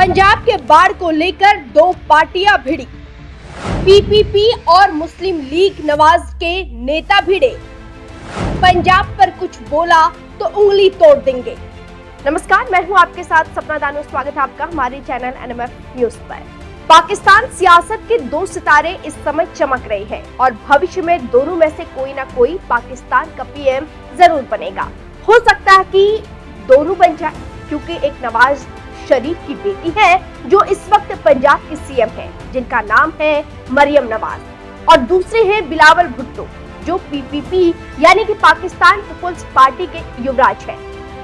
पंजाब के बाढ़ को लेकर दो पार्टियां भिड़ी। पीपीपी और मुस्लिम लीग नवाज के नेता भिड़े। पंजाब पर कुछ बोला तो उंगली तोड़ देंगे। नमस्कार, मैं हूं आपके साथ सपना दानो। स्वागत है आपका हमारे चैनल एनएमएफ न्यूज पर। पाकिस्तान सियासत के दो सितारे इस समय चमक रहे हैं और भविष्य में दोनों में से कोई ना कोई पाकिस्तान का पीएम जरूर बनेगा। हो सकता है कि दोनों बन जाए, क्योंकि एक नवाज शरीफ की बेटी है जो इस वक्त पंजाब की सीएम है, जिनका नाम है मरियम नवाज, और दूसरे हैं बिलावल भुट्टो जो पीपीपी यानी कि पाकिस्तान पीपुल्स पार्टी के युवराज हैं।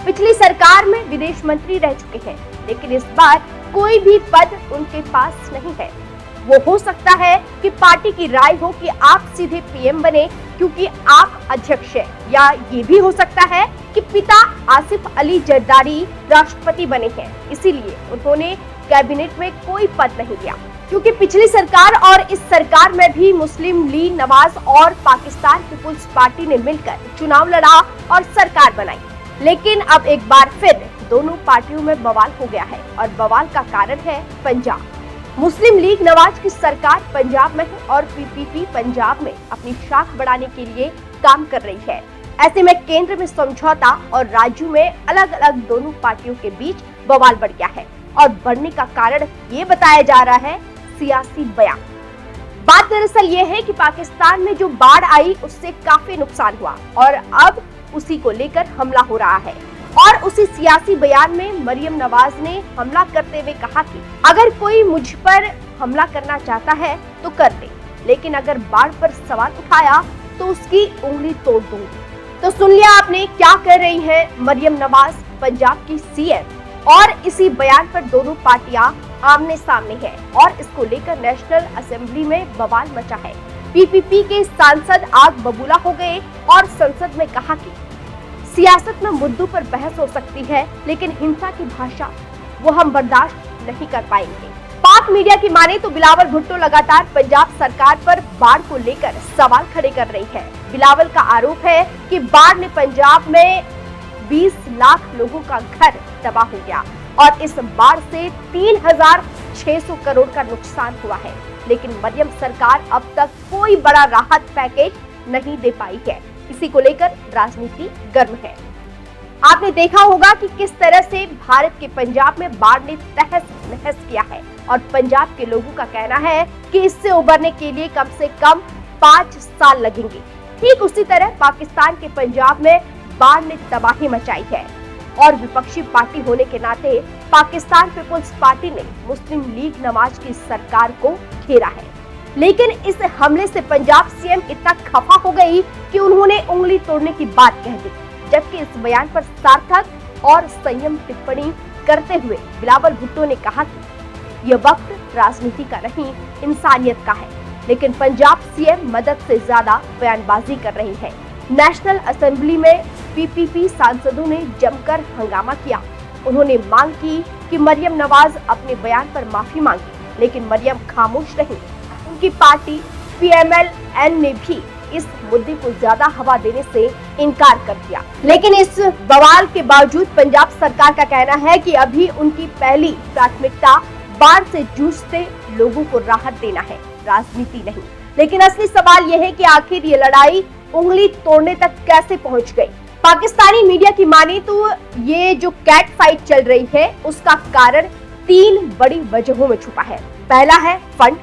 पिछली सरकार में विदेश मंत्री रह चुके हैं, लेकिन इस बार कोई भी पद उनके पास नहीं है। वो हो सकता है कि पार्टी की राय हो कि आप सीधे पीएम बने क्योंकि आप अध्यक्ष हैं, या ये भी हो सकता है कि पिता आसिफ अली जरदारी राष्ट्रपति बने हैं, इसीलिए उन्होंने कैबिनेट में कोई पद नहीं लिया। क्योंकि पिछली सरकार और इस सरकार में भी मुस्लिम लीग नवाज और पाकिस्तान पीपुल्स पार्टी ने मिलकर चुनाव लड़ा और सरकार बनाई, लेकिन अब एक बार फिर दोनों पार्टियों में बवाल हो गया है और बवाल का कारण है पंजाब। मुस्लिम लीग नवाज की सरकार पंजाब में है और पीपीपी पंजाब में अपनी शाख बढ़ाने के लिए काम कर रही है। ऐसे में केंद्र में समझौता और राज्यों में अलग अलग दोनों पार्टियों के बीच बवाल बढ़ गया है, और बढ़ने का कारण ये बताया जा रहा है सियासी बयान। बात दरअसल ये है कि पाकिस्तान में जो बाढ़ आई उससे काफी नुकसान हुआ और अब उसी को लेकर हमला हो रहा है। और उसी सियासी बयान में मरियम नवाज ने हमला करते हुए कहा कि अगर कोई मुझ पर हमला करना चाहता है तो कर दे, लेकिन अगर बाढ़ पर सवाल उठाया तो उसकी उंगली तोड़ दूंगी। तो सुन लिया आपने, क्या कर रही है मरियम नवाज, पंजाब की सीएम, और इसी बयान पर दोनों पार्टियां आमने सामने है और इसको लेकर नेशनल असेंबली में बवाल मचा है। पीपीपी के सांसद आग बबूला हो गए और संसद में कहा कि सियासत में मुद्दों पर बहस हो सकती है, लेकिन हिंसा की भाषा वो हम बर्दाश्त नहीं कर पाएंगे। पाक मीडिया की माने तो बिलावल भुट्टो लगातार पंजाब सरकार पर बाढ़ को लेकर सवाल खड़े कर रही है। बिलावल का आरोप है कि बाढ़ ने पंजाब में 20 लाख लोगों का घर तबाह हो गया और इस बाढ़ से 3,600 करोड़ का नुकसान हुआ है, लेकिन मरियम सरकार अब तक कोई बड़ा राहत पैकेज नहीं दे पाई है। इसी को लेकर राजनीति गर्म है। आपने देखा होगा कि किस तरह से भारत के पंजाब में बाढ़ ने तहस नहस किया है और पंजाब के लोगों का कहना है कि इससे उबरने के लिए कम से कम 5 साल लगेंगे। ठीक उसी तरह पाकिस्तान के पंजाब में बाढ़ ने तबाही मचाई है और विपक्षी पार्टी होने के नाते पाकिस्तान पीपुल्स पार्टी ने मुस्लिम लीग नवाज की सरकार को घेरा है। लेकिन इस हमले से पंजाब सीएम इतना खफा हो गई कि उन्होंने उंगली तोड़ने की बात कह दी, जबकि इस बयान पर सार्थक और संयम टिप्पणी करते हुए बिलावल भुट्टो ने कहा कि यह वक्त राजनीति का नहीं, इंसानियत का है। लेकिन पंजाब सीएम मदद से ज्यादा बयानबाजी कर रही है। नेशनल असेंबली में पीपीपी सांसदों ने जमकर हंगामा किया। उन्होंने मांग की कि मरियम नवाज अपने बयान पर माफी मांगे, लेकिन मरियम खामोश रही। उनकी पार्टी पीएमएल-एन ने भी इस मुद्दे को ज्यादा हवा देने से इनकार कर दिया। लेकिन इस बवाल के बावजूद पंजाब सरकार का कहना है कि अभी उनकी पहली प्राथमिकता बाढ़ से जूझते लोगों को राहत देना है, राजनीति नहीं। लेकिन असली सवाल यह है कि आखिर ये लड़ाई उंगली तोड़ने तक कैसे पहुंच गई। पाकिस्तानी मीडिया की माने तो ये जो कैट फाइट चल रही है उसका कारण 3 बड़ी वजहों में छुपा है। पहला है फंड।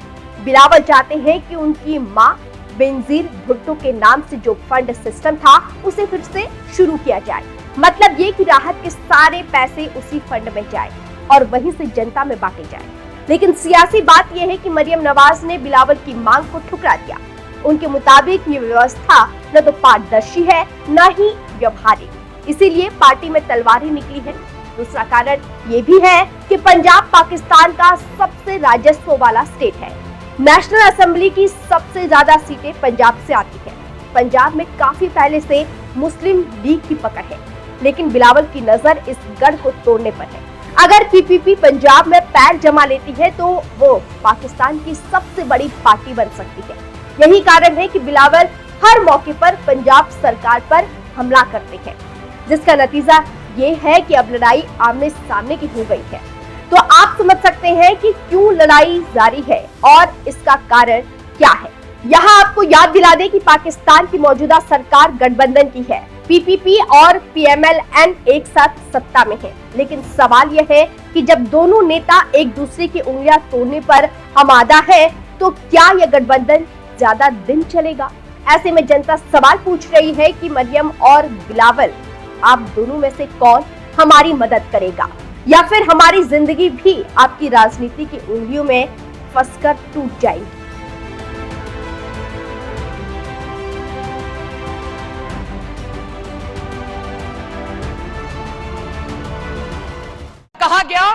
बिलावल चाहते हैं कि उनकी मां बेनजीर भुट्टो के नाम से जो फंड सिस्टम था उसे फिर से शुरू किया जाए। मतलब ये कि राहत के सारे पैसे उसी फंड में जाए और वहीं से जनता में बांटे जाए। लेकिन सियासी बात यह है कि मरियम नवाज ने बिलावल की मांग को ठुकरा दिया। उनके मुताबिक ये व्यवस्था न तो पारदर्शी है न ही व्यवहारिक, इसीलिए पार्टी में तलवारें निकली है। दूसरा कारण ये भी है कि पंजाब पाकिस्तान का सबसे राजस्व वाला स्टेट है। नेशनल असेंबली की सबसे ज्यादा सीटें पंजाब से आती हैं। पंजाब में काफी पहले से मुस्लिम लीग की पकड़ है, लेकिन बिलावल की नजर इस गढ़ को तोड़ने पर है। अगर पीपीपी पंजाब में पैर जमा लेती है तो वो पाकिस्तान की सबसे बड़ी पार्टी बन सकती है। यही कारण है कि बिलावल हर मौके पर पंजाब सरकार पर हमला करते हैं, जिसका नतीजा ये है कि अब लड़ाई आमने सामने की हो गई है। तो आप समझ सकते हैं कि क्यों लड़ाई जारी है और इसका कारण क्या है। यहाँ आपको याद दिला दें कि पाकिस्तान की मौजूदा सरकार गठबंधन की है। पीपीपी और पीएमएल-एन एक साथ सत्ता में है, लेकिन सवाल यह है कि जब दोनों नेता एक दूसरे की उंगलियां तोड़ने पर आमादा है, तो क्या यह गठबंधन ज्यादा दिन चलेगा? ऐसे में जनता सवाल पूछ रही है कि मरियम और बिलावल, आप दोनों में से कौन हमारी मदद करेगा, या फिर हमारी जिंदगी भी आपकी राजनीति की उंगलियों में फंसकर टूट जाएगी। कहा गया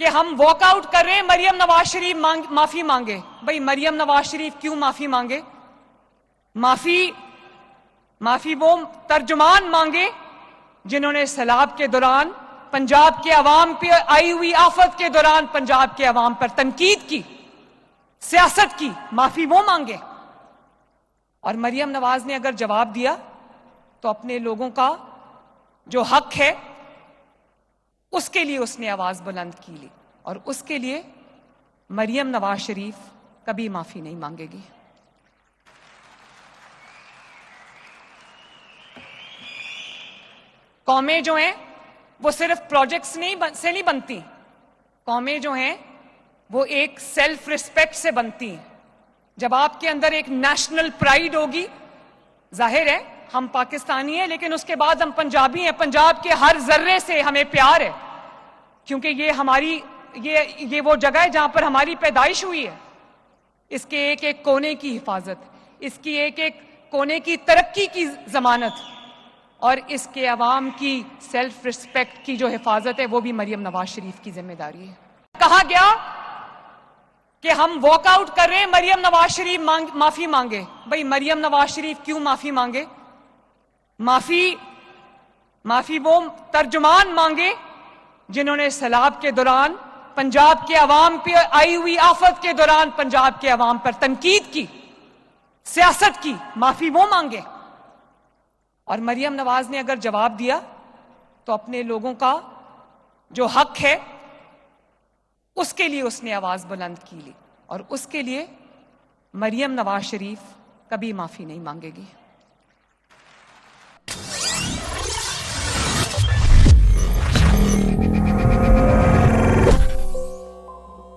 कि हम वॉकआउट कर रहे हैं, मरियम नवाज शरीफ माफी मांगे। भाई मरियम नवाज शरीफ क्यों माफी मांगे? माफी वो तर्जुमान मांगे जिन्होंने सैलाब के दौरान पंजाब के अवाम पे आई हुई आफत के दौरान पंजाब के अवाम पर तनकीद की, सियासत की। माफी वो मांगे। और मरियम नवाज ने अगर जवाब दिया तो अपने लोगों का जो हक है उसके लिए उसने आवाज बुलंद की ली, और उसके लिए मरियम नवाज शरीफ कभी माफी नहीं मांगेगी। कौमें जो हैं वो सिर्फ प्रोजेक्ट्स से नहीं बनती। कौमें जो हैं वो एक सेल्फ रिस्पेक्ट से बनती हैं। जब आपके अंदर एक नेशनल प्राइड होगी, जाहिर है हम पाकिस्तानी हैं, लेकिन उसके बाद हम पंजाबी हैं। पंजाब के हर जर्रे से हमें प्यार है, क्योंकि ये वो जगह है जहां पर हमारी पैदाइश हुई है। इसके एक एक कोने की हिफाजत, इसकी एक एक कोने की तरक्की की जमानत और इसके अवाम की सेल्फ रिस्पेक्ट की जो हिफाजत है वो भी मरियम नवाज शरीफ की जिम्मेदारी है। कहा गया कि हम वॉकआउट कर रहे हैं, मरियम नवाज शरीफ माफी मांगे। भाई मरियम नवाज शरीफ क्यों माफी मांगे? माफी वो तर्जुमान मांगे जिन्होंने सैलाब के दौरान पंजाब के अवाम पे आई हुई आफत के दौरान पंजाब के अवाम पर तनकीद की, सियासत की। माफी वो मांगे। और मरियम नवाज ने अगर जवाब दिया तो अपने लोगों का जो हक है उसके लिए उसने आवाज बुलंद की ली, और उसके लिए मरियम नवाज शरीफ कभी माफी नहीं मांगेगी।